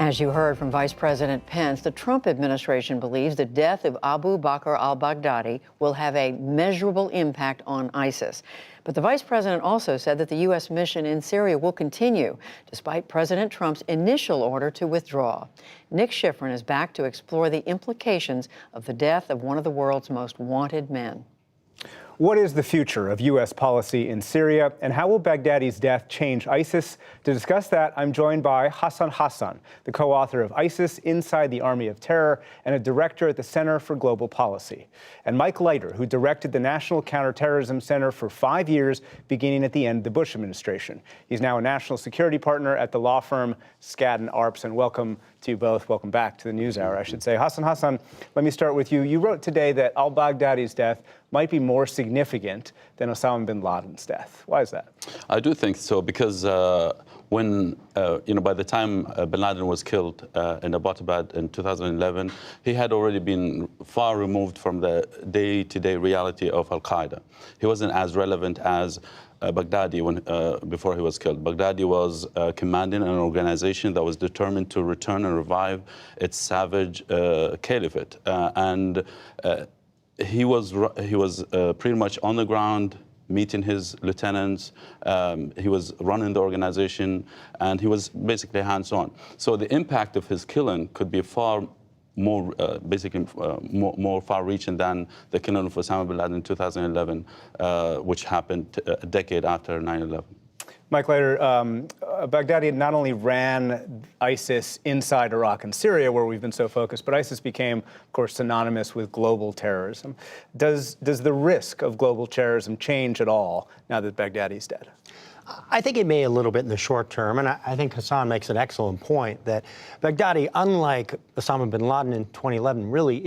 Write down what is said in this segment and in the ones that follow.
As you heard from Vice President Pence, the Trump administration believes the death of Abu Bakr al-Baghdadi will have a measurable impact on ISIS. But the vice president also said that the U.S. mission in Syria will continue, despite President Trump's initial order to withdraw. Nick Schifrin is back to explore the implications of the death of one of the world's most wanted men. What is the future of U.S. policy in Syria, and how will Baghdadi's death change ISIS? To discuss that, I'm joined by Hassan, the co-author of ISIS Inside the Army of Terror and a director at the Center for Global Policy, and Mike Leiter, who directed the National Counterterrorism Center for 5 years, beginning at the end of the Bush administration. He's now a national security partner at the law firm Skadden Arps, and welcome to you both. Welcome back to the NewsHour, I should say. Hassan, let me start with you. You wrote today that al-Baghdadi's death might be more significant than Osama bin Laden's death. Why is that? I do think so, because when, by the time bin Laden was killed in Abbottabad in 2011, he had already been far removed from the day-to-day reality of al-Qaeda. He wasn't as relevant as Baghdadi before he was killed. Baghdadi was commanding an organization that was determined to return and revive its savage caliphate. He was pretty much on the ground, meeting his lieutenants. He was running the organization, and he was basically hands-on. So the impact of his killing could be far more, more far-reaching than the killing of Osama bin Laden in 2011, which happened a decade after 9/11. Mike Leiter, Baghdadi not only ran ISIS inside Iraq and Syria, where we've been so focused, but ISIS became, of course, synonymous with global terrorism. Does the risk of global terrorism change at all now that Baghdadi's dead? I think it may a little bit in the short term, and I think Hassan makes an excellent point that Baghdadi, unlike Osama bin Laden in 2011, really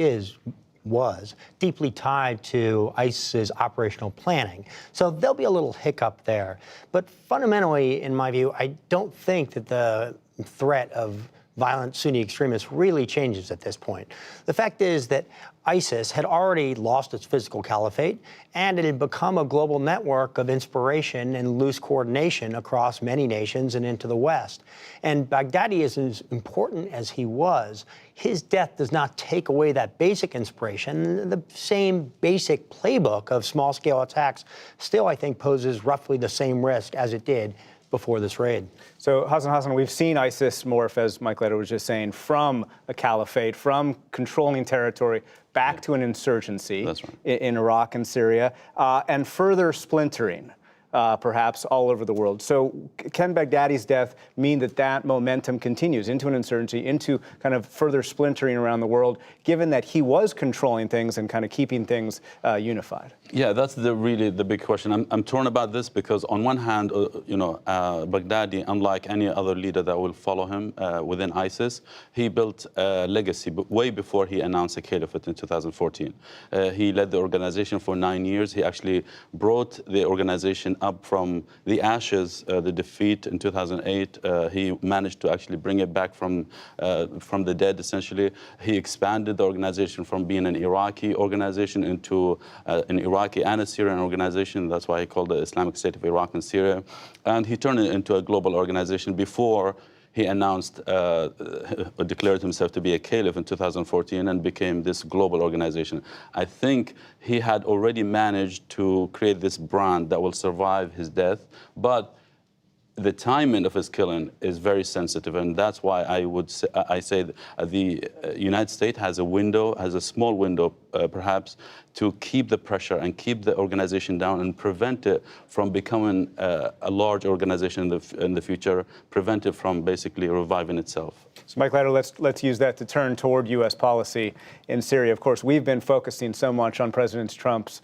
was deeply tied to ISIS's operational planning. So there'll be a little hiccup there. But fundamentally, in my view, I don't think that the threat of violent Sunni extremists really changes at this point. The fact is that ISIS had already lost its physical caliphate, and it had become a global network of inspiration and loose coordination across many nations and into the West. And Baghdadi is as important as he was. His death does not take away that basic inspiration. The same basic playbook of small-scale attacks still, I think, poses roughly the same risk as it did before this raid. So, Hassan, we've seen ISIS morph, as Mike Leiter was just saying, from a caliphate, from controlling territory, back to an insurgency in Iraq and Syria, and further splintering, perhaps, all over the world. So can Baghdadi's death mean that that momentum continues into an insurgency, into kind of further splintering around the world, given that he was controlling things and kind of keeping things unified? Yeah, that's really the big question. I'm torn about this because, on one hand, Baghdadi, unlike any other leader that will follow him within ISIS, he built a legacy way before he announced a caliphate in 2014. He led the organization for 9 years. He actually brought the organization up from the ashes, the defeat in 2008. He managed to actually bring it back from the dead, essentially. He expanded the organization from being an Iraqi organization into an Iraqi and a Syrian organization. That's why he called it Islamic State of Iraq and Syria. And he turned it into a global organization before he announced, declared himself to be a caliph in 2014 and became this global organization. I think he had already managed to create this brand that will survive his death, but the timing of his killing is very sensitive, and that's why I say the United States has a window, has a small window, perhaps, to keep the pressure and keep the organization down and prevent it from becoming a large organization in the future, prevent it from basically reviving itself. So, Mike Leiter, let's use that to turn toward U.S. policy in Syria. Of course, we've been focusing so much on President Trump's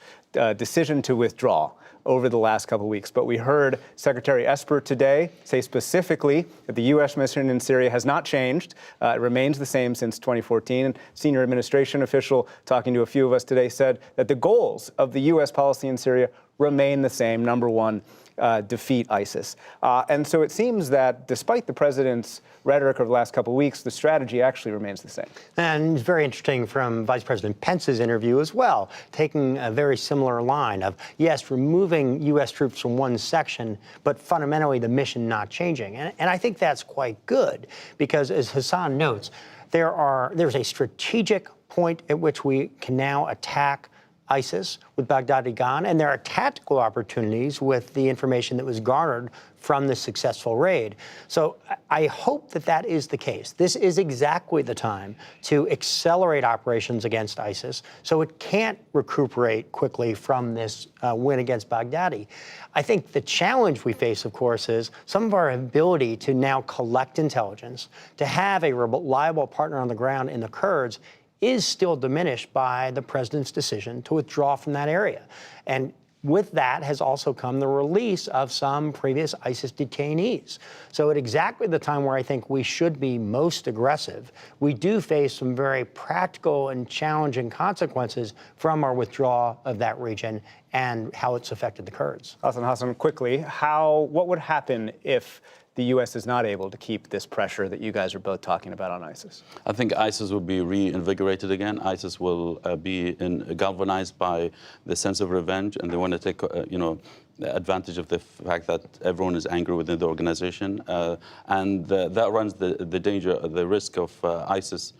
decision to withdraw over the last couple of weeks. But we heard Secretary Esper today say specifically that the U.S. mission in Syria has not changed. It remains the same since 2014. And senior administration official talking to a few of us today said that the goals of the U.S. policy in Syria remain the same. Number one, defeat ISIS. And so it seems that despite the president's rhetoric over the last couple of weeks, the strategy actually remains the same. And it's very interesting from Vice President Pence's interview as well, taking a very similar line of, yes, removing U.S. troops from one section, but fundamentally the mission not changing. And I think that's quite good because, as Hassan notes, there's a strategic point at which we can now attack ISIS with Baghdadi gone, and there are tactical opportunities with the information that was garnered from the successful raid. So I hope that that is the case. This is exactly the time to accelerate operations against ISIS so it can't recuperate quickly from this win against Baghdadi. I think the challenge we face, of course, is some of our ability to now collect intelligence, to have a reliable partner on the ground in the Kurds is still diminished by the president's decision to withdraw from that area. And with that has also come the release of some previous ISIS detainees. So at exactly the time where I think we should be most aggressive, we do face some very practical and challenging consequences from our withdrawal of that region and how it's affected the Kurds. Hassan, quickly, what would happen if the U.S. is not able to keep this pressure that you guys are both talking about on ISIS? I think ISIS will be reinvigorated again. ISIS will be galvanized by the sense of revenge, and they want to take, advantage of the fact that everyone is angry within the organization, and that runs the danger, the risk of ISIS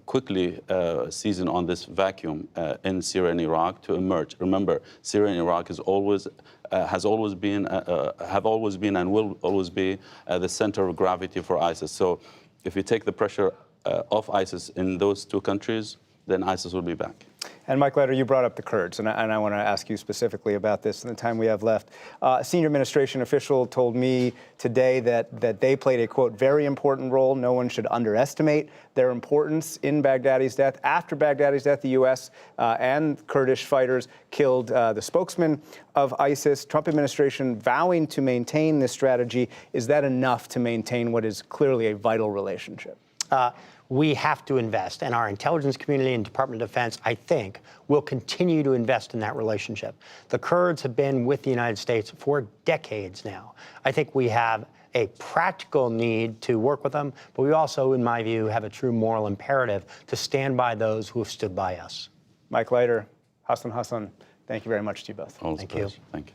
quickly seizing on this vacuum in Syria and Iraq to emerge. Remember, Syria and Iraq have always been and will always be the center of gravity for ISIS. So if you take the pressure off ISIS in those two countries, then ISIS will be back. And Mike Leiter, you brought up the Kurds, and I want to ask you specifically about this in the time we have left. A senior administration official told me today that they played a, quote, very important role. No one should underestimate their importance in Baghdadi's death. After Baghdadi's death, the U.S. And Kurdish fighters killed the spokesman of ISIS. Trump administration vowing to maintain this strategy. Is that enough to maintain what is clearly a vital relationship? We have to invest, and our intelligence community and Department of Defense, I think, will continue to invest in that relationship. The Kurds have been with the United States for decades now. I think we have a practical need to work with them, but we also, in my view, have a true moral imperative to stand by those who have stood by us. Mike Leiter, Hassan, thank you very much to you both. Thank you. Thank you.